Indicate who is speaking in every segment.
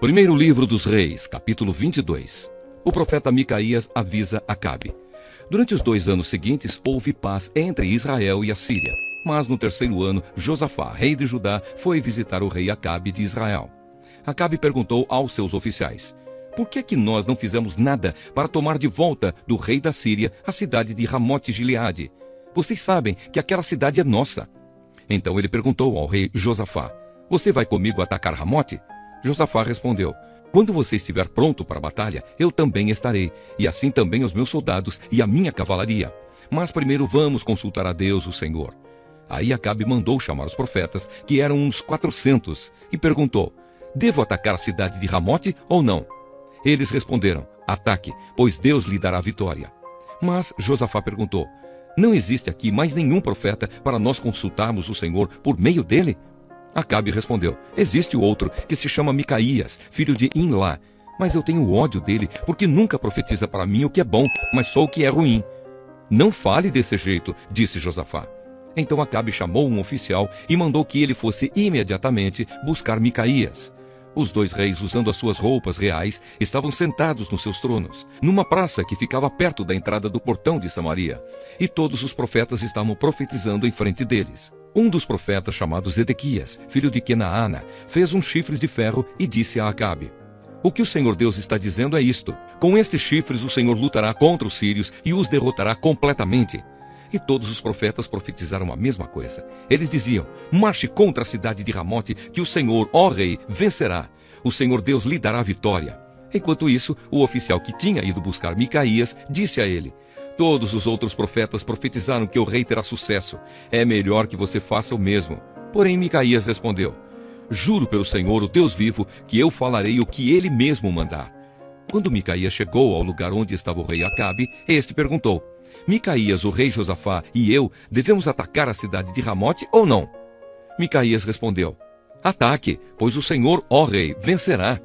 Speaker 1: Primeiro livro dos Reis, capítulo 22. O profeta Micaías avisa Acabe. Durante os 2 anos seguintes, houve paz entre Israel e a Síria. Mas no 3º ano, Josafá, rei de Judá, foi visitar o rei Acabe de Israel. Acabe perguntou aos seus oficiais: por que nós não fizemos nada para tomar de volta do rei da Síria a cidade de Ramote-Gileade? Vocês sabem que aquela cidade é nossa. Então ele perguntou ao rei Josafá: você vai comigo atacar Ramote? Josafá respondeu: quando você estiver pronto para a batalha, eu também estarei, e assim também os meus soldados e a minha cavalaria. Mas primeiro vamos consultar a Deus, o Senhor. Aí Acabe mandou chamar os profetas, que eram uns 400, e perguntou: devo atacar a cidade de Ramote ou não? Eles responderam: ataque, pois Deus lhe dará vitória. Mas Josafá perguntou: não existe aqui mais nenhum profeta para nós consultarmos o Senhor por meio dele? Acabe respondeu: existe outro, que se chama Micaías, filho de Imlá. Mas eu tenho ódio dele, porque nunca profetiza para mim o que é bom, mas só o que é ruim. Não fale desse jeito, disse Josafá. Então Acabe chamou um oficial e mandou que ele fosse imediatamente buscar Micaías. Os 2 reis, usando as suas roupas reais, estavam sentados nos seus tronos, numa praça que ficava perto da entrada do portão de Samaria. E todos os profetas estavam profetizando em frente deles. Um dos profetas, chamado Zedequias, filho de Kenaana, fez uns chifres de ferro e disse a Acabe: o que o Senhor Deus está dizendo é isto: com estes chifres o Senhor lutará contra os sírios e os derrotará completamente. E todos os profetas profetizaram a mesma coisa. Eles diziam: marche contra a cidade de Ramote, que o Senhor, ó rei, vencerá. O Senhor Deus lhe dará vitória. Enquanto isso, o oficial que tinha ido buscar Micaías disse a ele: todos os outros profetas profetizaram que o rei terá sucesso. É melhor que você faça o mesmo. Porém Micaías respondeu: juro pelo Senhor, o Deus vivo, que eu falarei o que ele mesmo mandar. Quando Micaías chegou ao lugar onde estava o rei Acabe, este perguntou: Micaías, o rei Josafá e eu devemos atacar a cidade de Ramote ou não? Micaías respondeu: ataque, pois o Senhor, ó rei, vencerá.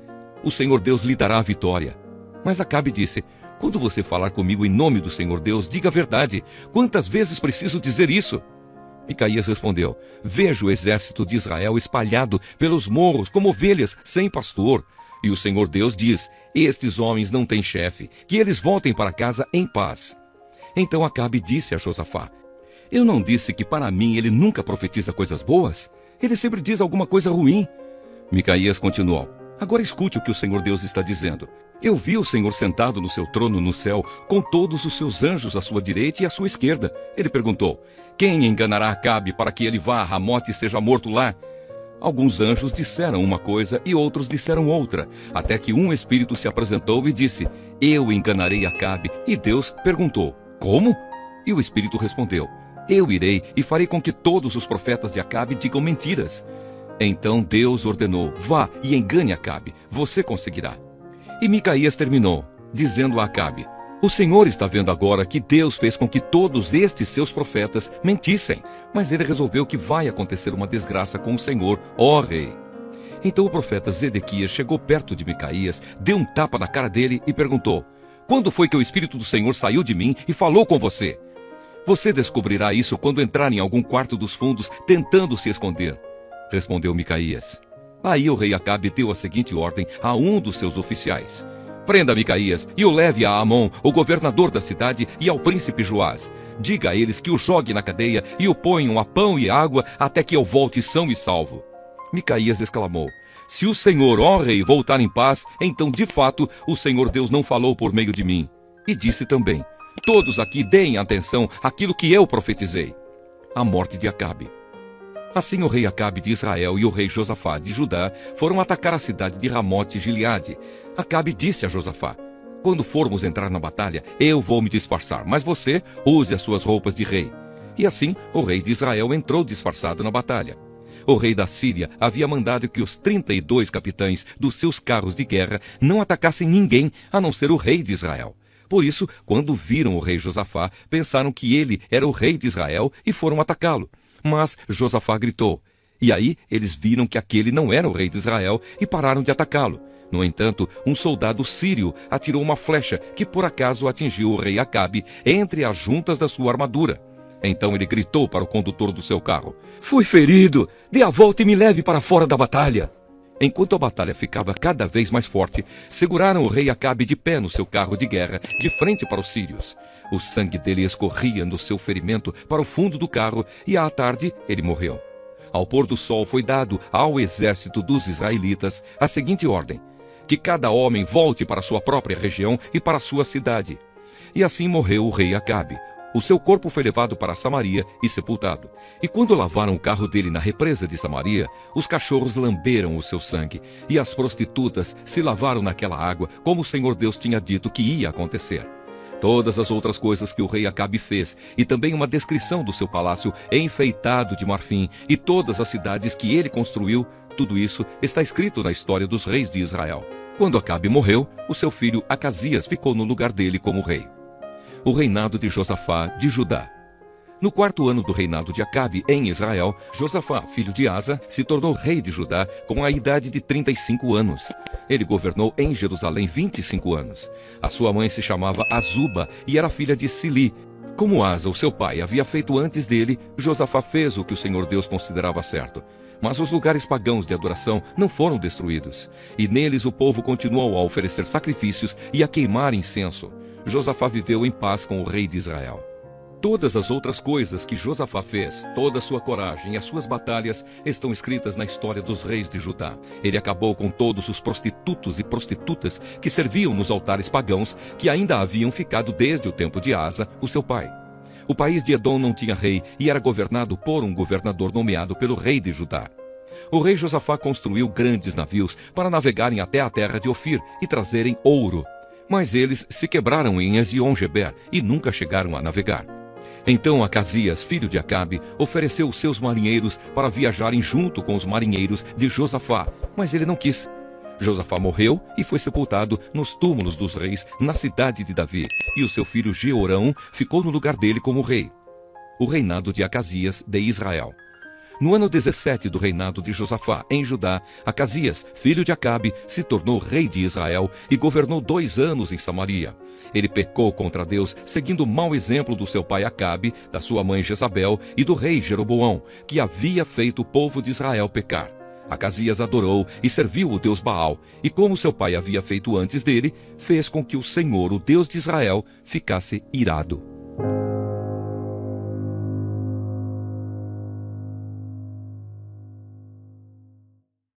Speaker 1: O Senhor Deus lhe dará a vitória. Mas Acabe disse: quando você falar comigo em nome do Senhor Deus, diga a verdade. Quantas vezes preciso dizer isso? Micaías respondeu: vejo o exército de Israel espalhado pelos morros como ovelhas sem pastor. E o Senhor Deus diz: estes homens não têm chefe, que eles voltem para casa em paz. Então Acabe disse a Josafá: eu não disse que para mim ele nunca profetiza coisas boas? Ele sempre diz alguma coisa ruim. Micaías continuou: agora escute o que o Senhor Deus está dizendo. Eu vi o Senhor sentado no seu trono no céu, com todos os seus anjos à sua direita e à sua esquerda. Ele perguntou: quem enganará Acabe para que ele vá a Ramote e seja morto lá? Alguns anjos disseram uma coisa e outros disseram outra, até que um espírito se apresentou e disse: eu enganarei Acabe. E Deus perguntou: como? E o espírito respondeu: eu irei e farei com que todos os profetas de Acabe digam mentiras. Então Deus ordenou: vá e engane Acabe, você conseguirá. E Micaías terminou, dizendo a Acabe: o Senhor está vendo agora que Deus fez com que todos estes seus profetas mentissem, mas ele resolveu que vai acontecer uma desgraça com o Senhor, ó rei. Então o profeta Zedequias chegou perto de Micaías, deu um tapa na cara dele e perguntou: quando foi que o Espírito do Senhor saiu de mim e falou com você? Você descobrirá isso quando entrar em algum quarto dos fundos tentando se esconder, respondeu Micaías. Aí o rei Acabe deu a seguinte ordem a um dos seus oficiais: prenda Micaías e o leve a Amon, o governador da cidade, e ao príncipe Joás. Diga a eles que o jogue na cadeia e o ponham a pão e água até que eu volte são e salvo. Micaías exclamou: se o Senhor, ó rei, voltar em paz, então de fato o Senhor Deus não falou por meio de mim. E disse também: todos aqui deem atenção àquilo que eu profetizei. A morte de Acabe. Assim o rei Acabe de Israel e o rei Josafá de Judá foram atacar a cidade de Ramote-Gileade. Acabe disse a Josafá: quando formos entrar na batalha, eu vou me disfarçar, mas você use as suas roupas de rei. E assim o rei de Israel entrou disfarçado na batalha. O rei da Síria havia mandado que os 32 capitães dos seus carros de guerra não atacassem ninguém, a não ser o rei de Israel. Por isso, quando viram o rei Josafá, pensaram que ele era o rei de Israel e foram atacá-lo. Mas Josafá gritou. E aí eles viram que aquele não era o rei de Israel e pararam de atacá-lo. No entanto, um soldado sírio atirou uma flecha que por acaso atingiu o rei Acabe entre as juntas da sua armadura. Então ele gritou para o condutor do seu carro: fui ferido, dê a volta e me leve para fora da batalha. Enquanto a batalha ficava cada vez mais forte, seguraram o rei Acabe de pé no seu carro de guerra, de frente para os sírios. O sangue dele escorria no seu ferimento para o fundo do carro e à tarde ele morreu. Ao pôr do sol foi dado ao exército dos israelitas a seguinte ordem: que cada homem volte para sua própria região e para sua cidade. E assim morreu o rei Acabe. O seu corpo foi levado para Samaria e sepultado. E quando lavaram o carro dele na represa de Samaria, os cachorros lamberam o seu sangue, e as prostitutas se lavaram naquela água, como o Senhor Deus tinha dito que ia acontecer. Todas as outras coisas que o rei Acabe fez, e também uma descrição do seu palácio enfeitado de marfim, e todas as cidades que ele construiu, tudo isso está escrito na história dos reis de Israel. Quando Acabe morreu, o seu filho Acasias ficou no lugar dele como rei. O reinado de Josafá de Judá. No 4º ano do reinado de Acabe em Israel, Josafá, filho de Asa, se tornou rei de Judá com a idade de 35 anos. Ele governou em Jerusalém 25 anos. A sua mãe se chamava Azuba e era filha de Sili. Como Asa, o seu pai, havia feito antes dele, Josafá fez o que o Senhor Deus considerava certo. Mas os lugares pagãos de adoração não foram destruídos, e neles o povo continuou a oferecer sacrifícios e a queimar incenso. Josafá viveu em paz com o rei de Israel. Todas as outras coisas que Josafá fez, toda a sua coragem e as suas batalhas estão escritas na história dos reis de Judá. Ele acabou com todos os prostitutos e prostitutas que serviam nos altares pagãos que ainda haviam ficado desde o tempo de Asa, o seu pai. O país de Edom não tinha rei e era governado por um governador nomeado pelo rei de Judá. O rei Josafá construiu grandes navios para navegarem até a terra de Ofir e trazerem ouro. Mas eles se quebraram em Ezion-Geber e nunca chegaram a navegar. Então Acasias, filho de Acabe, ofereceu os seus marinheiros para viajarem junto com os marinheiros de Josafá, mas ele não quis. Josafá morreu e foi sepultado nos túmulos dos reis na cidade de Davi, e o seu filho Jeorão ficou no lugar dele como rei. O reinado de Acasias de Israel. No ano 17 do reinado de Josafá, em Judá, Acasias, filho de Acabe, se tornou rei de Israel e governou 2 anos em Samaria. Ele pecou contra Deus, seguindo o mau exemplo do seu pai Acabe, da sua mãe Jezabel e do rei Jeroboão, que havia feito o povo de Israel pecar. Acasias adorou e serviu o deus Baal, e como seu pai havia feito antes dele, fez com que o Senhor, o Deus de Israel, ficasse irado.